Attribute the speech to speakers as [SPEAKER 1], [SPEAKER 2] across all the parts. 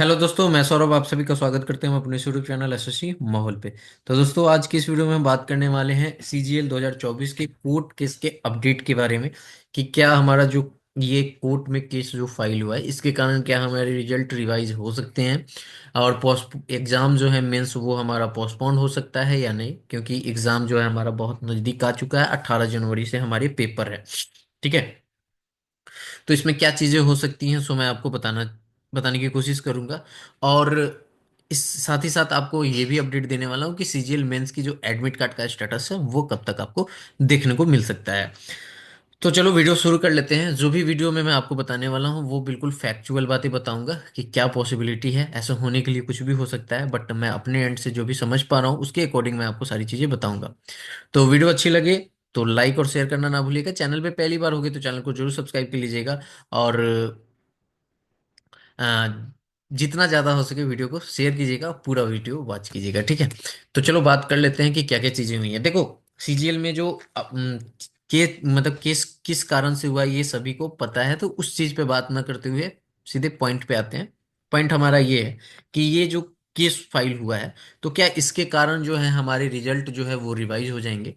[SPEAKER 1] Hello दोस्तों, मैं सौरभ आप सभी का स्वागत करते हैं अपने यूट्यूब चैनल एसएससी माहौल पे। तो दोस्तों, आज की इस वीडियो में हम बात करने वाले हैं सीजीएल 2024 के कोर्ट केस के अपडेट के बारे में कि क्या हमारा जो ये कोर्ट में केस जो फाइल हुआ है इसके कारण क्या हमारे रिजल्ट रिवाइज हो सकते हैं और पोस्ट एग्जाम जो है मेंस वो हमारा पोस्टपोन हो सकता है या नहीं, क्योंकि एग्जाम जो है हमारा बहुत नज़दीक आ चुका है। 18 जनवरी से हमारे पेपर है। ठीक है। तो इसमें क्या चीज़ें हो सकती हैं सो मैं आपको बताने की कोशिश करूंगा। और इस साथ ही साथ आपको ये भी अपडेट देने वाला हूँ कि सीजीएल मेंस की जो एडमिट कार्ड का स्टेटस है वो कब तक आपको देखने को मिल सकता है। तो चलो वीडियो शुरू कर लेते हैं। जो भी वीडियो में मैं आपको बताने वाला हूँ वो बिल्कुल फैक्चुअल बातें बताऊंगा कि क्या पॉसिबिलिटी है, ऐसा होने के लिए कुछ भी हो सकता है, बट मैं अपने एंड से जो भी समझ पा रहा हूँ उसके अकॉर्डिंग मैं आपको सारी चीज़ें बताऊंगा। तो वीडियो अच्छी लगे तो लाइक और शेयर करना ना भूलिएगा। चैनल पे पहली बार होगी तो चैनल को जरूर सब्सक्राइब कर लीजिएगा। और अ, जितना ज़्यादा हो सके वीडियो को शेयर कीजिएगा, पूरा वीडियो वॉच कीजिएगा। ठीक है। तो चलो बात कर लेते हैं कि क्या क्या चीज़ें हुई हैं। देखो, सीजीएल में जो मतलब केस किस कारण से हुआ ये सभी को पता है, तो उस चीज़ पे बात ना करते हुए सीधे पॉइंट पे आते हैं। पॉइंट हमारा ये है कि ये जो केस फाइल हुआ है तो क्या इसके कारण जो है हमारे रिजल्ट जो है वो रिवाइज हो जाएंगे,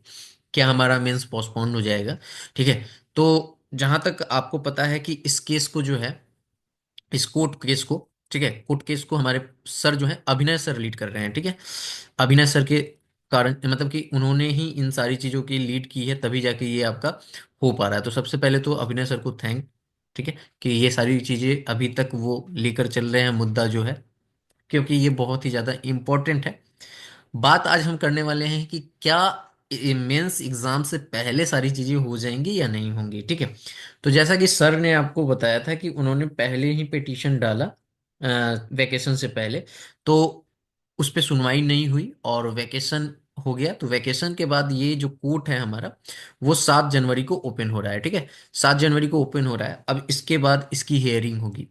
[SPEAKER 1] क्या हमारा मेंस पोस्टपोन हो जाएगा। ठीक है। तो जहां तक आपको पता है कि इस केस को जो है, इस कोर्ट केस को, ठीक है, कोर्ट केस को हमारे सर जो है अभिनय सर लीड कर रहे हैं। ठीक है। अभिनय सर के कारण मतलब कि उन्होंने ही इन सारी चीजों की लीड की है, तभी जाके ये आपका हो पा रहा है। तो सबसे पहले तो अभिनय सर को थैंक, ठीक है, कि ये सारी चीजें अभी तक वो लेकर चल रहे हैं मुद्दा जो है, क्योंकि ये बहुत ही ज्यादा इम्पोर्टेंट है। बात आज हम करने वाले हैं कि क्या मेंस एग्जाम से पहले सारी चीजें हो जाएंगी या नहीं होंगी। ठीक है। तो जैसा कि सर ने आपको बताया था कि उन्होंने पहले ही पिटीशन डाला वैकेशन से पहले, तो उस पे सुनवाई नहीं हुई और वैकेशन हो गया। तो वैकेशन के बाद ये जो कोर्ट है हमारा वो 7 जनवरी को ओपन हो रहा है। ठीक है। 7 जनवरी को ओपन हो रहा है। अब इसके बाद इसकी हियरिंग होगी।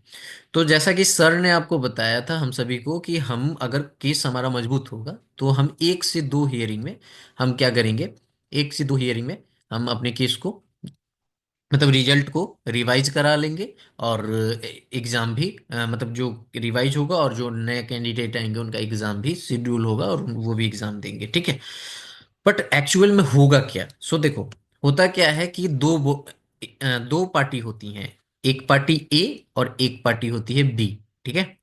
[SPEAKER 1] तो जैसा कि सर ने आपको बताया था हम सभी को कि हम अगर केस हमारा मजबूत होगा तो हम 1 से 2 हियरिंग में हम क्या करेंगे, 1 से 2 हियरिंग में हम अपने केस को मतलब रिजल्ट को रिवाइज करा लेंगे। और एग्जाम भी मतलब जो रिवाइज होगा और जो नए कैंडिडेट आएंगे उनका एग्जाम भी शेड्यूल होगा और वो भी एग्जाम देंगे। ठीक है। बट एक्चुअल में होगा क्या, सो देखो, होता क्या है कि दो पार्टी होती हैं। एक पार्टी ए और एक पार्टी होती है बी। ठीक है।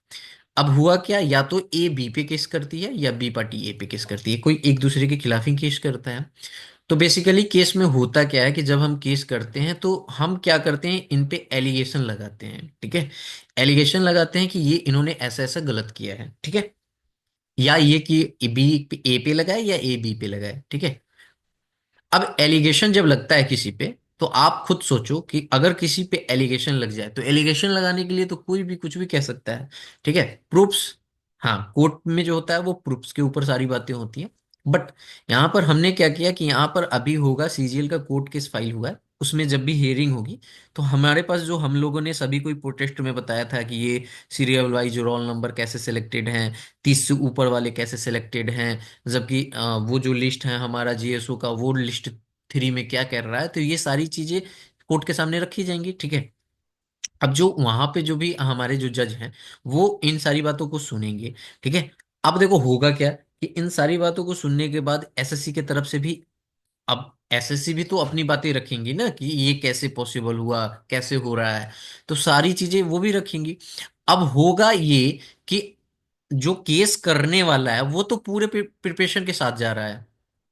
[SPEAKER 1] अब हुआ क्या, या तो ए बी पे केस करती है या बी पार्टी ए पे केस करती है, कोई एक दूसरे के खिलाफ ही केस करता है। तो बेसिकली केस में होता क्या है कि जब हम केस करते हैं तो हम क्या करते हैं, इन पे एलिगेशन लगाते हैं। ठीक है। एलिगेशन लगाते हैं कि ये इन्होंने ऐसा ऐसा गलत किया है। ठीक है। या ये कि बी ए पे लगाए या ए बी पे लगाए। ठीक है। अब एलिगेशन जब लगता है किसी पे तो आप खुद सोचो कि अगर किसी पे एलिगेशन लग जाए तो एलिगेशन लगाने के लिए तो कोई भी कुछ भी कह सकता है। ठीक है। प्रूफ्स, हाँ, कोर्ट में जो होता है वो प्रूफ्स के ऊपर सारी बातें होती हैं। बट यहाँ पर हमने क्या किया कि यहाँ पर अभी होगा सीजीएल का कोर्ट केस फाइल हुआ है, उसमें जब भी हियरिंग होगी तो हमारे पास जो हम लोगों ने सभी कोई प्रोटेस्ट में बताया था कि ये सीरियल वाइज रोल नंबर कैसे सिलेक्टेड हैं, 30 से ऊपर वाले कैसे सिलेक्टेड हैं, जबकि वो जो लिस्ट है हमारा जीएसओ का वो लिस्ट 3 में क्या कर रहा है, तो ये सारी चीजें कोर्ट के सामने रखी जाएंगी। ठीक है। अब जो वहां पे जो भी हमारे जो जज हैं वो इन सारी बातों को सुनेंगे। ठीक है। अब देखो होगा क्या कि इन सारी बातों को सुनने के बाद एसएससी की तरफ से भी, अब एसएससी भी तो अपनी बातें रखेंगी ना कि ये कैसे पॉसिबल हुआ, कैसे हो रहा है, तो सारी चीजें वो भी रखेंगी। अब होगा ये कि जो केस करने वाला है वो तो पूरे प्रिपरेशन के साथ जा रहा है,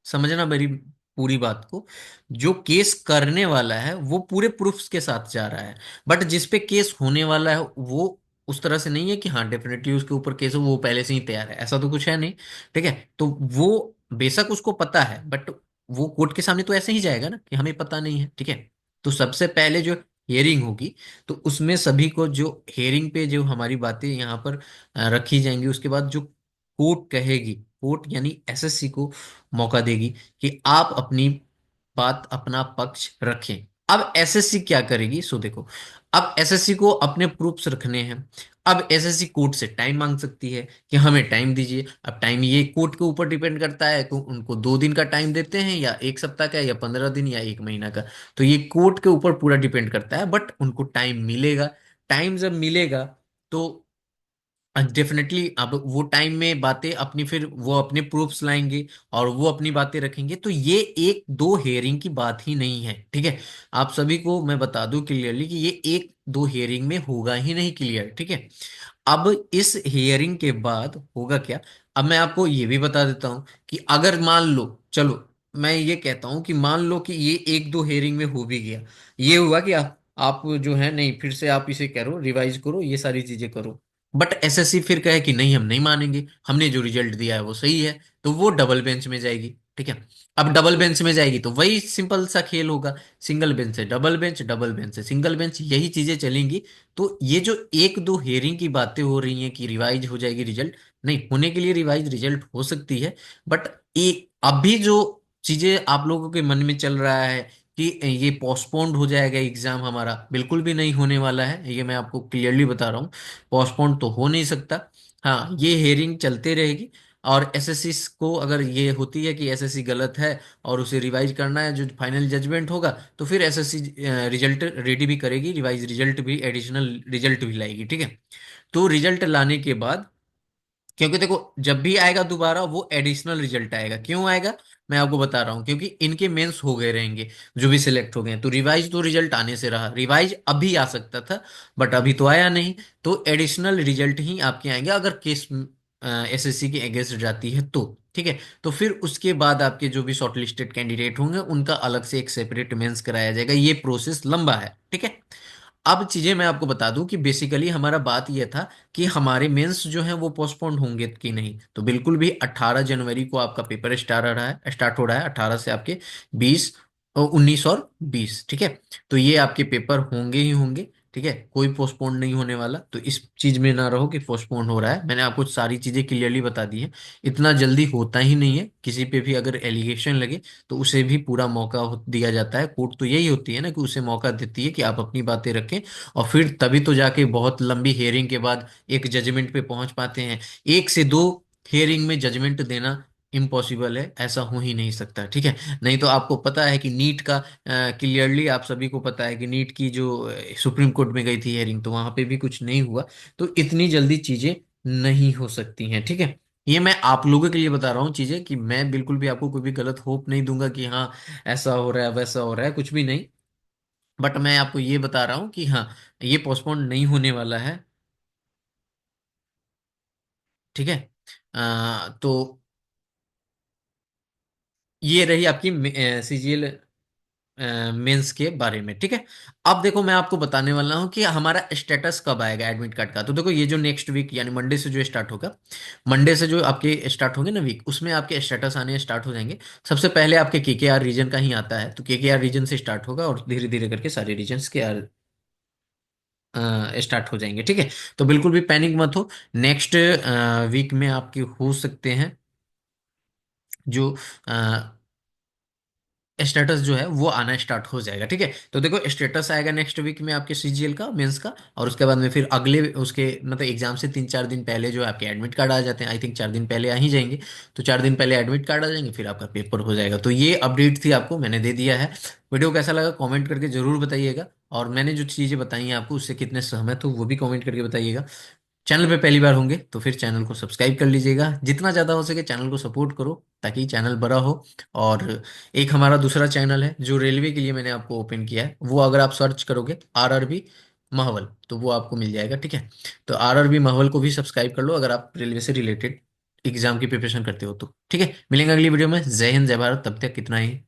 [SPEAKER 1] समझना मेरी पूरी बात को। जो केस करने वाला है वो पूरे प्रूफ्स के साथ जा रहा है। बट जिस पे केस होने वाला है वो उस तरह से नहीं है कि हाँ डेफिनेटली उसके ऊपर केस हो, वो पहले से ही तैयार है, ऐसा तो कुछ है नहीं। ठीक है। तो वो बेशक उसको पता है बट वो कोर्ट के सामने तो ऐसे ही जाएगा ना कि हमें पता नहीं है। ठीक है। तो सबसे पहले जो हियरिंग होगी तो उसमें सभी को जो हियरिंग पे जो हमारी बातें यहाँ पर रखी जाएंगी, उसके बाद जो कोर्ट कहेगी, कोर्ट यानी एसएससी को मौका देगी कि आप अपनी बात, अपना पक्ष रखें। अब एसएससी क्या करेगी, सो देखो, अब एसएससी को अपने प्रूफ्स रखने हैं। अब एसएससी कोर्ट से टाइम मांग सकती है कि हमें टाइम दीजिए। अब टाइम ये कोर्ट के ऊपर डिपेंड करता है कि उनको 2 दिन का टाइम देते हैं या एक सप्ताह का या 15 दिन या एक महीना का, तो ये कोर्ट के ऊपर पूरा डिपेंड करता है, बट उनको टाइम मिलेगा। टाइम जब मिलेगा तो डेफिनेटली अब वो टाइम में बातें अपनी, फिर वो अपने प्रूफ्स लाएंगे और वो अपनी बातें रखेंगे, तो ये एक दो हेयरिंग की बात ही नहीं है, ठीक है। आप सभी को मैं बता दूं क्लियरली कि ये एक दो हेयरिंग में होगा ही नहीं क्लियर, ठीक है। अब इस हियरिंग के बाद होगा क्या। अब मैं आपको ये भी बता देता हूं कि अगर मान लो, चलो मैं ये कहता हूं कि मान लो कि ये एक दो हेयरिंग में हो भी गया, ये हुआ कि आप जो है नहीं, फिर से आप इसे करो, रिवाइज करो, ये सारी चीजें करो, बट एसएससी फिर कहे कि नहीं हम नहीं मानेंगे, हमने जो रिजल्ट दिया है वो सही है, तो वो डबल बेंच में जाएगी, ठीक है। अब डबल बेंच में जाएगी तो वही सिंपल सा खेल होगा, सिंगल बेंच से डबल बेंच, डबल बेंच से सिंगल बेंच, यही चीजें चलेंगी। तो ये जो एक दो हेयरिंग की बातें हो रही हैं कि रिवाइज हो जाएगी रिजल्ट, नहीं होने के लिए रिवाइज रिजल्ट हो सकती है, बट ये अभी जो चीजें आप लोगों के मन में चल रहा है कि ये पोस्टपोन्ड हो जाएगा एग्जाम हमारा, बिल्कुल भी नहीं होने वाला है, ये मैं आपको क्लियरली बता रहा हूँ। पोस्टपोन्ड तो हो नहीं सकता। हाँ, ये हेयरिंग चलते रहेगी। और एसएससी को अगर ये होती है कि एसएससी गलत है और उसे रिवाइज करना है, जो फाइनल जजमेंट होगा, तो फिर एसएससी रिजल्ट रेडी भी करेगी, रिवाइज रिजल्ट भी, एडिशनल रिजल्ट भी लाएगी, ठीक है। तो रिजल्ट लाने के बाद, क्योंकि देखो जब भी आएगा दोबारा वो एडिशनल रिजल्ट आएगा, क्यों आएगा, मैं आपको बता रहा हूँ, क्योंकि इनके मेंस हो गए रहेंगे जो भी सिलेक्ट हो गए हैं, तो रिवाइज तो रिजल्ट आने से रहा, रिवाइज अभी आ सकता था बट अभी तो आया नहीं, तो एडिशनल रिजल्ट ही आपके आएंगे अगर केस एसएससी के अगेंस्ट जाती है तो, ठीक है। तो फिर उसके बाद आपके जो भी शॉर्टलिस्टेड कैंडिडेट होंगे उनका अलग से एक सेपरेट मेंस कराया जाएगा, ये प्रोसेस लंबा है, ठीक है। अब चीजें मैं आपको बता दूं कि बेसिकली हमारा बात यह था कि हमारे मेंस जो हैं वो पोस्टपोन होंगे कि नहीं, तो बिल्कुल भी 18 जनवरी को आपका पेपर स्टार्ट हो रहा है, 18 से आपके 20 और 19 और 20, ठीक है। तो ये आपके पेपर होंगे ही होंगे, ठीक है, कोई पोस्टपोन नहीं होने वाला, तो इस चीज में ना रहो कि पोस्टपोन हो रहा है, मैंने आपको सारी चीजें क्लियरली बता दी है। इतना जल्दी होता ही नहीं है, किसी पे भी अगर एलिगेशन लगे तो उसे भी पूरा मौका दिया जाता है, कोर्ट तो यही होती है ना कि उसे मौका देती है कि आप अपनी बातें रखें, और फिर तभी तो जाके बहुत लंबी हेयरिंग के बाद एक जजमेंट पे पहुंच पाते हैं। एक से दो हेयरिंग में जजमेंट देना इम्पॉसिबल है, ऐसा हो ही नहीं सकता, ठीक है। नहीं तो आपको पता है कि नीट का, क्लियरली आप सभी को पता है कि नीट की जो सुप्रीम कोर्ट में गई थी हेयरिंग, तो वहां पे भी कुछ नहीं हुआ, तो इतनी जल्दी चीजें नहीं हो सकती हैं, ठीक है। ये मैं आप लोगों के लिए बता रहा हूँ चीजें, कि मैं बिल्कुल भी आपको कोई भी गलत होप नहीं दूंगा कि हाँ ऐसा हो रहा है वैसा हो रहा है, कुछ भी नहीं। बट मैं आपको ये बता रहा हूँ कि हाँ, ये पोस्टपोन नहीं होने वाला है, ठीक है। तो ये रही आपकी सीजीएल मेंस के बारे में, ठीक है। अब देखो मैं आपको बताने वाला हूँ कि हमारा स्टेटस कब आएगा एडमिट कार्ड का, तो देखो ये जो नेक्स्ट वीक यानी मंडे से जो स्टार्ट होगा, मंडे से जो आपके स्टार्ट होंगे ना वीक, उसमें आपके स्टेटस आने स्टार्ट हो जाएंगे। सबसे पहले आपके केकेआर रीजन का ही आता है, तो केकेआर रीजन से स्टार्ट होगा और धीरे धीरे करके सारे रीजन्स के स्टार्ट हो जाएंगे, ठीक है। तो बिल्कुल भी पैनिक मत हो, नेक्स्ट वीक में आपके हो सकते हैं जो स्टेटस जो है वो आना स्टार्ट हो जाएगा, ठीक है। तो देखो स्टेटस आएगा नेक्स्ट वीक में आपके सीजीएल का, मेंस का, और उसके बाद में फिर अगले उसके मतलब एग्जाम से 3-4 दिन पहले जो आपके एडमिट कार्ड आ जाते हैं, आई थिंक 4 दिन पहले आ ही जाएंगे, तो 4 दिन पहले एडमिट कार्ड आ जाएंगे, फिर आपका पेपर हो जाएगा। तो ये अपडेट थी, आपको मैंने दे दिया है। वीडियो कैसा लगा कमेंट करके जरूर बताइएगा, और मैंने जो चीज़ें बताई हैं आपको उससे कितने सहमत हो वो भी कमेंट करके बताइएगा। चैनल पे पहली बार होंगे तो फिर चैनल को सब्सक्राइब कर लीजिएगा, जितना ज़्यादा हो सके चैनल को सपोर्ट करो ताकि चैनल बड़ा हो। और एक हमारा दूसरा चैनल है जो रेलवे के लिए मैंने आपको ओपन किया है, वो अगर आप सर्च करोगे आरआरबी महावल तो वो आपको मिल जाएगा, ठीक है। तो आरआरबी महावल को भी सब्सक्राइब कर लो अगर आप रेलवे से रिलेटेड एग्जाम की प्रिपरेशन करते हो तो, ठीक है। मिलेंगे अगली वीडियो में, जय हिंद जय भारत, तब तक कितना ही